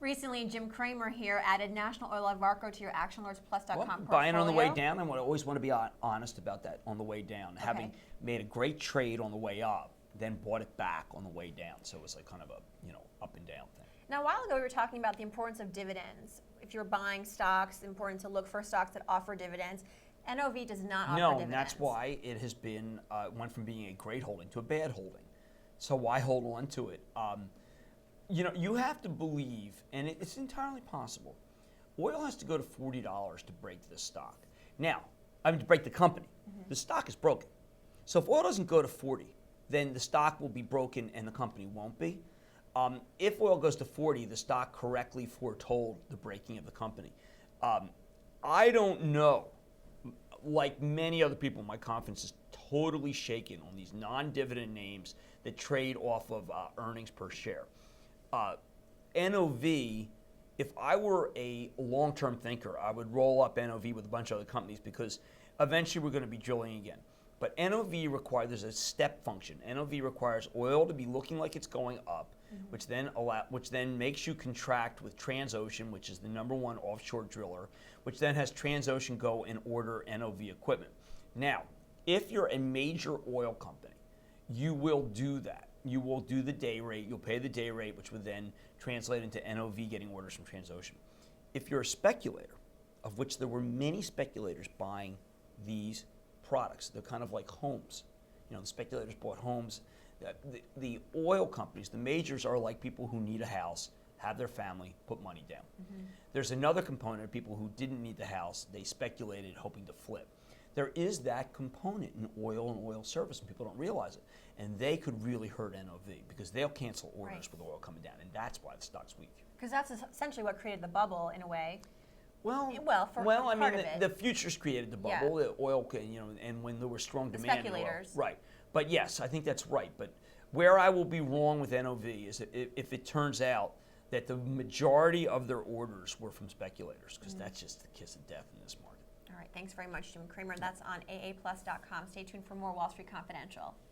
Recently, Jim Cramer here added National Oilwell Varco to your ActionAlertsPlus.com portfolio. Buying on the way down, and I always want to be honest about that on the way down. Okay. Having made a great trade on the way up, then bought it back on the way down. So it was like kind of a up and down thing. Now, a while ago, we were talking about the importance of dividends. If you're buying stocks, it's important to look for stocks that offer dividends. NOV does not offer dividends. No, and that's why it has been went from being a great holding to a bad holding. So why hold on to it? You have to believe, and it's entirely possible. Oil has to go to $40 to break this stock. Now, to break the company. Mm-hmm. The stock is broken. So if oil doesn't go to 40, then the stock will be broken and the company won't be. If oil goes to 40, the stock correctly foretold the breaking of the company. I don't know. Like many other people, my confidence is totally shaken on these non-dividend names that trade off of earnings per share. NOV, if I were a long-term thinker, I would roll up NOV with a bunch of other companies because eventually we're going to be drilling again. But NOV requires, there's a step function. NOV requires oil to be looking like it's going up, mm-hmm. which then makes you contract with Transocean, which is the #1 offshore driller, which then has Transocean go and order NOV equipment. Now, if you're a major oil company, you will do that. You will do the day rate, you'll pay the day rate, which would then translate into NOV getting orders from Transocean. If you're a speculator, of which there were many speculators buying these products, they're kind of like homes. The speculators bought homes. The oil companies, the majors, are like people who need a house, have their family, put money down. Mm-hmm. There's another component of people who didn't need the house, they speculated hoping to flip. There is that component in oil and oil service, and people don't realize it. And they could really hurt NOV because they'll cancel orders with oil coming down, and that's why the stock's weak. Because that's essentially what created the bubble in a way. For part of it. The futures created the bubble. Yeah. The oil, and when there was strong demand. Speculators. Right. But yes, I think that's right. But where I will be wrong with NOV is if it turns out that the majority of their orders were from speculators, because that's just the kiss of death in this market. All right. Thanks very much, Jim Cramer. That's on aaplus.com. Stay tuned for more Wall Street Confidential.